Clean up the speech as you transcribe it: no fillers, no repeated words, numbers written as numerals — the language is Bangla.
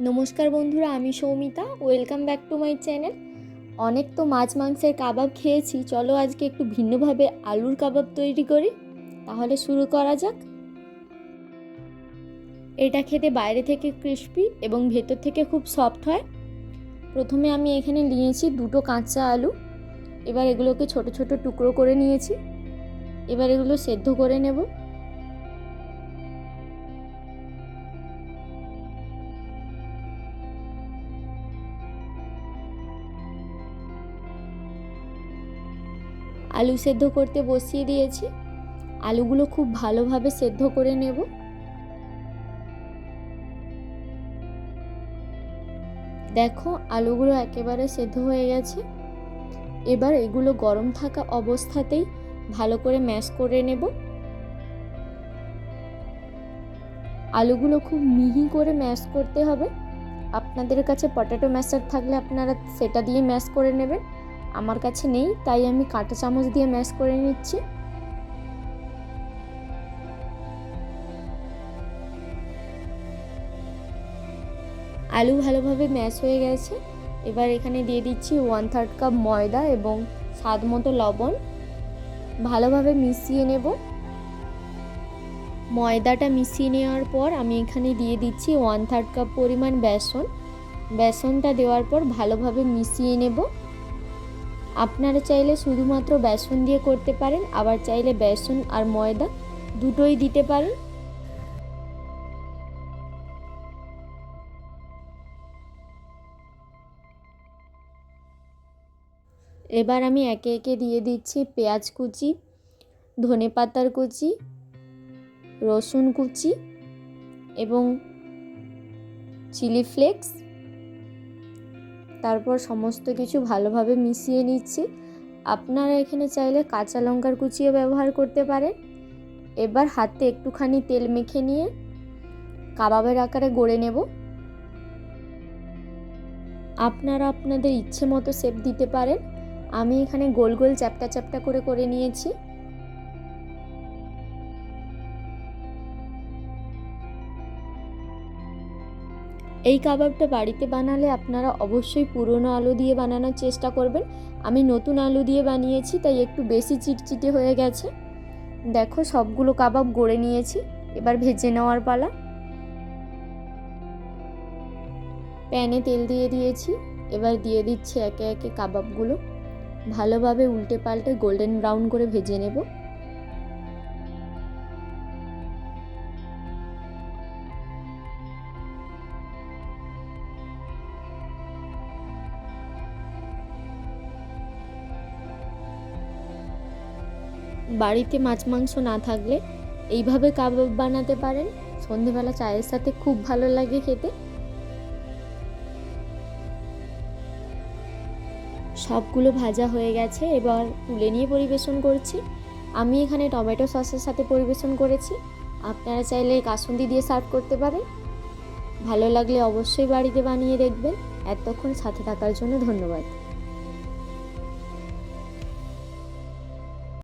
নমস্কার বন্ধুরা, আমি Soumita. Welcome back to my channel. অনেক তো মাছ মাংসের কাবাব খেয়েছি, চলো আজকে একটু ভিন্নভাবে আলুর কাবাব তৈরি করি। তাহলে শুরু করা যাক। এটা খেতে বাইরে থেকে ক্রিস্পি এবং ভেতর থেকে খুব সফট হয়। প্রথমে আমি এখানে নিয়েছি দুটো কাঁচা আলু। এবার এগুলোকে ছোট ছোট টুকরো করে নিয়েছি। এবার এগুলো সেদ্ধ করে নেব। আলু সেদ্ধ করতে বসিয়ে দিয়েছি। আলুগুলো খুব ভালোভাবে সেদ্ধ করে নেব। দেখো, আলুগুলো একেবারে সেদ্ধ হয়ে গেছে। এবার এগুলো গরম থাকা অবস্থাতেই ভালো করে ম্যাশ করে নেব। আলুগুলো খুব মিহি করে ম্যাশ করতে হবে। আপনাদের কাছে পটেটো ম্যাশার থাকলে আপনারা সেটা দিয়ে ম্যাশ করে নেবেন। আমার কাছে নেই, তাই আমি কাঁটা চামচ দিয়ে ম্যাশ করে নিচ্ছি। আলু ভালোভাবে ম্যাশ হয়ে গেছে। এবার এখানে দিয়ে দিচ্ছি 1/3 কাপ ময়দা এবং স্বাদ মতো লবণ। ভালোভাবে মিশিয়ে নেব। ময়দাটা মিশিয়ে নেওয়ার পর আমি এখানে দিয়ে দিচ্ছি 1/3 কাপ পরিমাণ বেসন। বেসনটা দেওয়ার পর ভালোভাবে মিশিয়ে নেব। আপনারা চাইলে শুধুমাত্র বেসন দিয়ে করতে পারেন, আবার চাইলে বেসন আর ময়দা দুটোই দিতে পারেন। এবার আমি একে একে দিয়ে দিচ্ছি পেঁয়াজ কুচি, ধনেপাতার কুচি, রসুন কুচি এবং চিলি ফ্লেক্স। তারপর সমস্ত কিছু ভালোভাবে মিশিয়ে নিচ্ছি। আপনারা এখানে চাইলে কাঁচা লঙ্কার কুচিও ব্যবহার করতে পারেন। এবার হাতে একটুখানি তেল মেখে নিয়ে কাবাবের আকারে গড়ে নেব। আপনারা আপনাদের ইচ্ছে মতো শেপ দিতে পারেন। আমি এখানে গোল গোল চ্যাপ্টা চ্যাপ্টা করে নিয়েছি। এই কাবাবটা বাড়িতে বানালে আপনারা অবশ্যই পুরনো আলু দিয়ে বানানোর চেষ্টা করবেন। আমি নতুন আলু দিয়ে বানিয়েছি, তাই একটু বেশি চিটচিটে হয়ে গেছে। দেখো, সবগুলো কাবাব গড়ে নিয়েছি। এবার ভেজে নেওয়ার পালা। প্যানে তেল দিয়ে দিয়েছি। এবার দিয়ে দিচ্ছি একে একে কাবাবগুলো। ভালোভাবে উল্টে পাল্টে গোল্ডেন ব্রাউন করে ভেজে নেব। বাড়িতে মাছ মাংস না থাকলে এইভাবে কাবাব বানাতে পারেন। সন্ধেবেলা চায়ের সাথে খুব ভালো লাগে খেতে। সবগুলো ভাজা হয়ে গেছে, এবার তুলে নিয়ে পরিবেশন করছি। আমি এখানে টমেটো সসের সাথে পরিবেশন করেছি। আপনারা চাইলে কাসুন্দি দিয়ে সার্ভ করতে পারেন। ভালো লাগলে অবশ্যই বাড়িতে বানিয়ে দেখবেন। এতক্ষণ সাথে থাকার জন্য ধন্যবাদ।